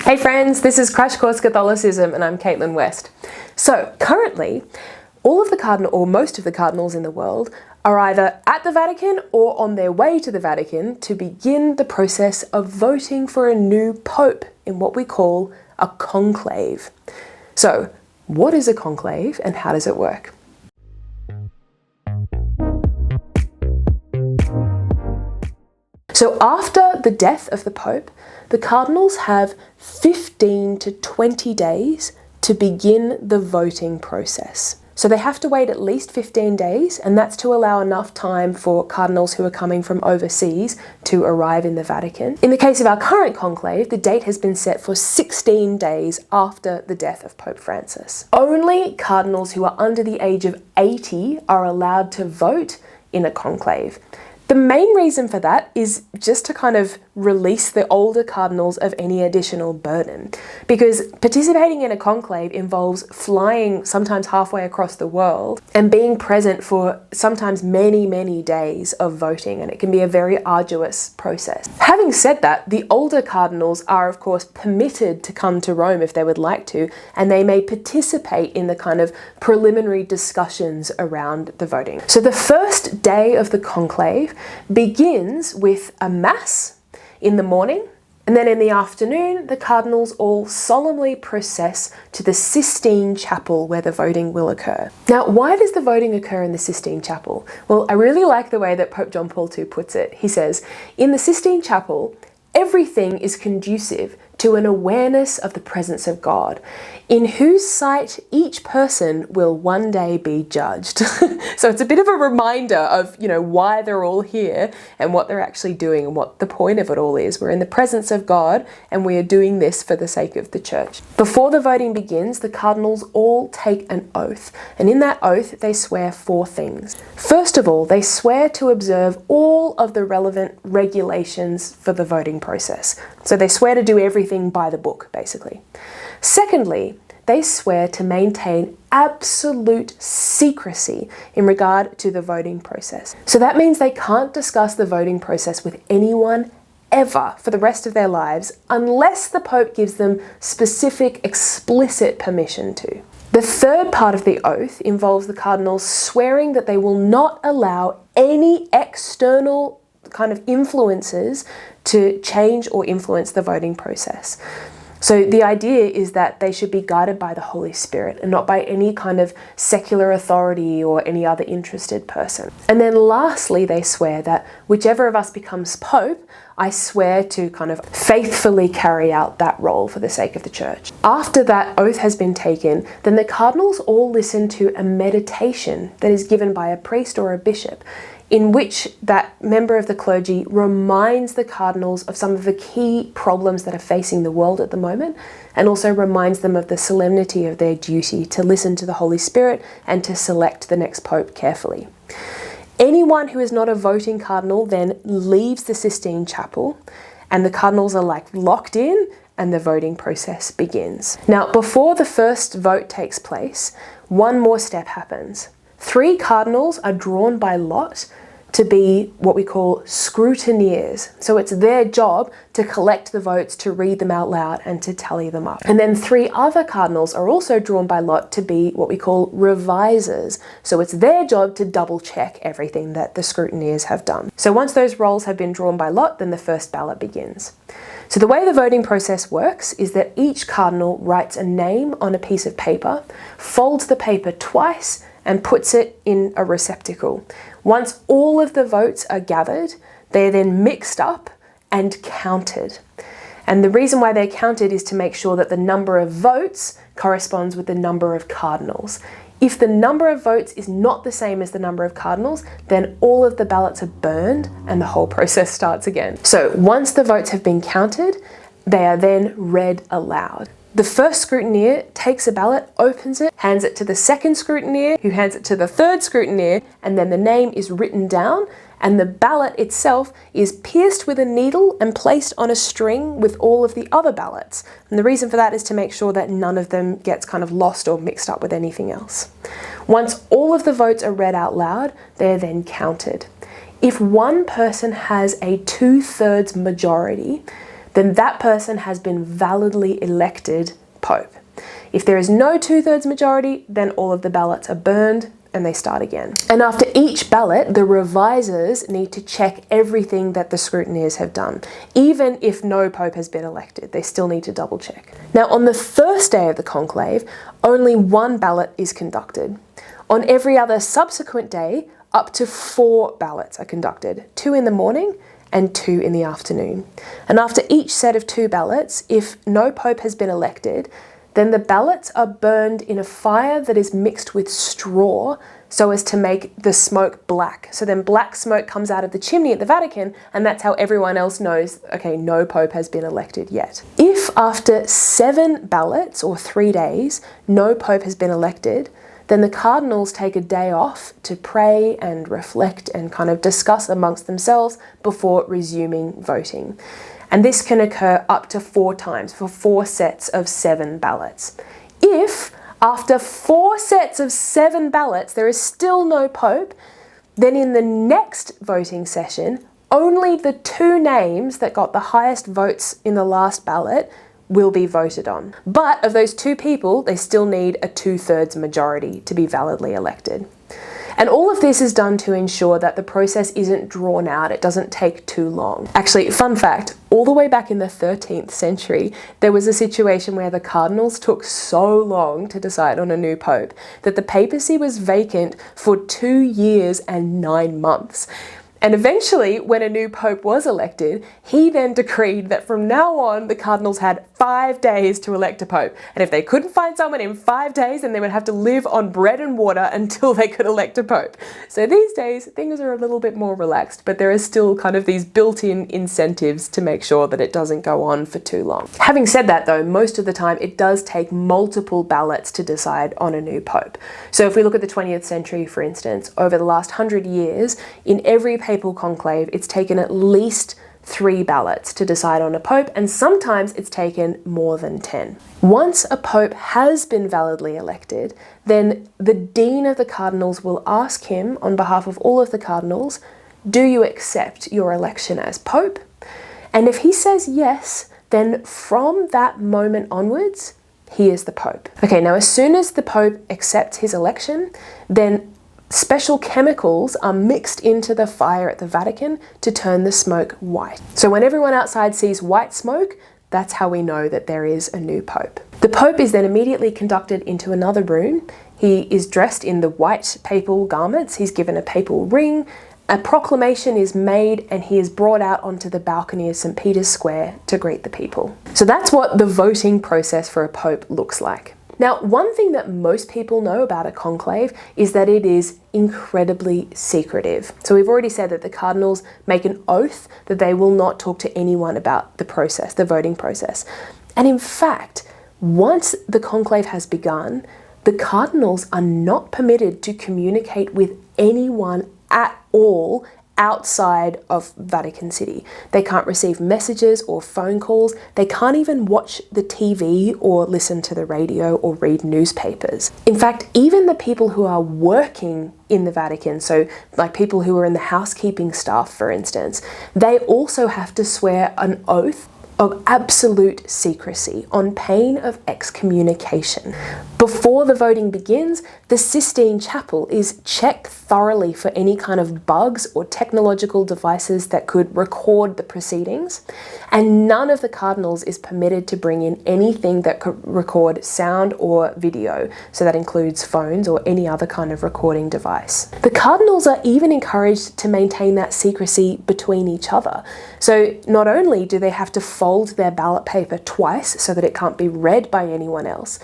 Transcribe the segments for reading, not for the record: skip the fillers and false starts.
Hey friends, this is Crash Course Catholicism and I'm Caitlin West. So currently, all of the cardinal or most of the cardinals in the world are either at the Vatican or on their way to the Vatican to begin the process of voting for a new pope in what we call a conclave. So what is a conclave and how does it work? So after the death of the Pope, the cardinals have 15 to 20 days to begin the voting process. So they have to wait at least 15 days, and that's to allow enough time for cardinals who are coming from overseas to arrive in the Vatican. In the case of our current conclave, the date has been set for 16 days after the death of Pope Francis. Only cardinals who are under the age of 80 are allowed to vote in a conclave. The main reason for that is just to kind of release the older cardinals of any additional burden, because participating in a conclave involves flying sometimes halfway across the world and being present for sometimes many days of voting, and it can be a very arduous process. Having said that, the older cardinals are of course permitted to come to Rome if they would like to, and they may participate in the kind of preliminary discussions around the voting. So the first day of the conclave begins with a mass in the morning, and then in the afternoon the cardinals all solemnly process to the Sistine Chapel where the voting will occur. Now, why does the voting occur in the Sistine Chapel? Well, I really like the way that Pope John Paul II puts it. He says, in the Sistine Chapel, everything is conducive to an awareness of the presence of God, in whose sight each person will one day be judged. So it's a bit of a reminder of, why they're all here and what they're actually doing and what the point of it all is. We're in the presence of God and we are doing this for the sake of the church. Before the voting begins, the cardinals all take an oath, and in that oath they swear 4 things. First of all, they swear to observe all of the relevant regulations for the voting process. So they swear to do everything by the book, basically. Secondly, they swear to maintain absolute secrecy in regard to the voting process. So that means they can't discuss the voting process with anyone ever for the rest of their lives unless the Pope gives them specific, explicit permission to. The third part of the oath involves the cardinals swearing that they will not allow any external kind of influences to change or influence the voting process. So the idea is that they should be guided by the Holy Spirit and not by any kind of secular authority or any other interested person. And then lastly, they swear that whichever of us becomes Pope, I swear to kind of faithfully carry out that role for the sake of the church. After that oath has been taken, then the cardinals all listen to a meditation that is given by a priest or a bishop, in which that member of the clergy reminds the cardinals of some of the key problems that are facing the world at the moment, and also reminds them of the solemnity of their duty to listen to the Holy Spirit and to select the next pope carefully. Anyone who is not a voting cardinal then leaves the Sistine Chapel, and the cardinals are locked in and the voting process begins. Now, before the first vote takes place, one more step happens. 3 cardinals are drawn by lot to be what we call scrutineers. So it's their job to collect the votes, to read them out loud and to tally them up. And then 3 other cardinals are also drawn by lot to be what we call revisers. So it's their job to double check everything that the scrutineers have done. So once those roles have been drawn by lot, then the first ballot begins. So the way the voting process works is that each cardinal writes a name on a piece of paper, folds the paper twice, and puts it in a receptacle. Once all of the votes are gathered, they are then mixed up and counted. And the reason why they're counted is to make sure that the number of votes corresponds with the number of cardinals. If the number of votes is not the same as the number of cardinals, then all of the ballots are burned and the whole process starts again. So once the votes have been counted, they are then read aloud. The first scrutineer takes a ballot, opens it, hands it to the second scrutineer, who hands it to the third scrutineer, and then the name is written down, and the ballot itself is pierced with a needle and placed on a string with all of the other ballots. And the reason for that is to make sure that none of them gets kind of lost or mixed up with anything else. Once all of the votes are read out loud, they're then counted. If one person has a 2/3 majority, then that person has been validly elected Pope. If there is no 2/3 majority, then all of the ballots are burned and they start again. And after each ballot, the revisers need to check everything that the scrutineers have done. Even if no Pope has been elected, they still need to double check. Now, on the first day of the conclave, only one ballot is conducted. On every other subsequent day, up to 4 ballots are conducted, 2 in the morning and 2 in the afternoon. And after each set of 2 ballots, if no Pope has been elected, then the ballots are burned in a fire that is mixed with straw so as to make the smoke black. So then black smoke comes out of the chimney at the Vatican, and that's how everyone else knows, okay, no Pope has been elected yet. If after 7 ballots or 3 days, no Pope has been elected, then the cardinals take a day off to pray and reflect and kind of discuss amongst themselves before resuming voting. And this can occur up to 4 times for 4 sets of 7 ballots. If after 4 sets of 7 ballots there is still no Pope, then in the next voting session, only the 2 names that got the highest votes in the last ballot will be voted on. But of those 2 people, they still need a 2/3 majority to be validly elected. And all of this is done to ensure that the process isn't drawn out, it doesn't take too long. Actually, fun fact, all the way back in the 13th century, there was a situation where the cardinals took so long to decide on a new pope that the papacy was vacant for 2 years and 9 months. And eventually, when a new pope was elected, he then decreed that from now on, the cardinals had 5 days to elect a pope. And if they couldn't find someone in 5 days, then they would have to live on bread and water until they could elect a pope. So these days, things are a little bit more relaxed, but there are still kind of these built-in incentives to make sure that it doesn't go on for too long. Having said that though, most of the time it does take multiple ballots to decide on a new pope. So if we look at the 20th century, for instance, over the last 100 years, in every papal conclave, it's taken at least 3 ballots to decide on a pope, and sometimes it's taken more than 10. Once a pope has been validly elected, then the dean of the cardinals will ask him on behalf of all of the cardinals, do you accept your election as pope? And if he says yes, then from that moment onwards, he is the pope. Okay, now as soon as the pope accepts his election, then special chemicals are mixed into the fire at the Vatican to turn the smoke white. So when everyone outside sees white smoke, that's how we know that there is a new pope. The pope is then immediately conducted into another room. He is dressed in the white papal garments. He's given a papal ring. A proclamation is made and he is brought out onto the balcony of St. Peter's Square to greet the people. So that's what the voting process for a pope looks like. Now, one thing that most people know about a conclave is that it is incredibly secretive. So we've already said that the cardinals make an oath that they will not talk to anyone about the process, the voting process. And in fact, once the conclave has begun, the cardinals are not permitted to communicate with anyone at all outside of Vatican City. They can't receive messages or phone calls. They can't even watch the TV or listen to the radio or read newspapers. In fact, even the people who are working in the Vatican, so like people who are in the housekeeping staff, for instance, they also have to swear an oath of absolute secrecy on pain of excommunication. Before the voting begins, the Sistine Chapel is checked thoroughly for any kind of bugs or technological devices that could record the proceedings, and none of the cardinals is permitted to bring in anything that could record sound or video, so that includes phones or any other kind of recording device. The cardinals are even encouraged to maintain that secrecy between each other. So not only do they have to fold their ballot paper twice so that it can't be read by anyone else,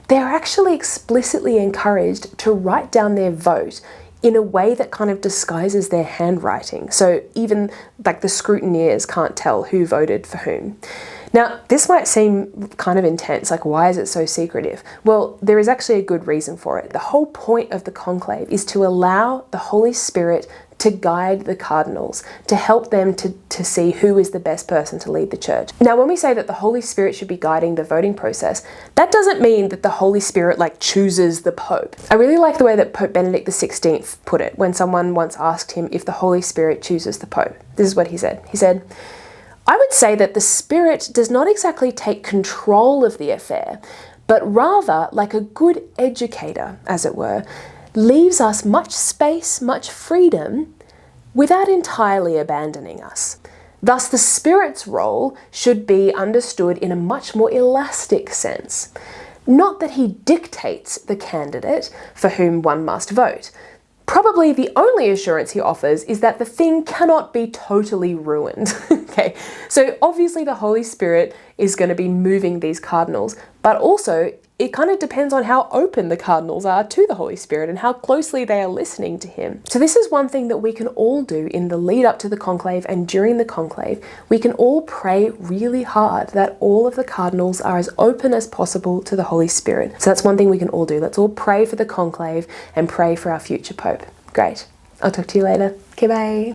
they are actually explicitly encouraged to write down their vote in a way that kind of disguises their handwriting. So even like the scrutineers can't tell who voted for whom. Now, this might seem kind of intense, like why is it so secretive? Well, there is actually a good reason for it. The whole point of the conclave is to allow the Holy Spirit to guide the cardinals, to help them to see who is the best person to lead the church. Now, when we say that the Holy Spirit should be guiding the voting process, that doesn't mean that the Holy Spirit like chooses the Pope. I really like the way that Pope Benedict XVI put it when someone once asked him if the Holy Spirit chooses the Pope. This is what he said. He said, I would say that the Spirit does not exactly take control of the affair, but rather, like a good educator, as it were, leaves us much space, much freedom, without entirely abandoning us. Thus, the Spirit's role should be understood in a much more elastic sense. Not that he dictates the candidate for whom one must vote. Probably the only assurance he offers is that the thing cannot be totally ruined. Okay, so obviously the Holy Spirit is going to be moving these cardinals, but also it kind of depends on how open the cardinals are to the Holy Spirit and how closely they are listening to him. So this is one thing that we can all do in the lead up to the conclave and during the conclave. We can all pray really hard that all of the cardinals are as open as possible to the Holy Spirit. So that's one thing we can all do. Let's all pray for the conclave and pray for our future Pope. Great. I'll talk to you later. Okay, bye.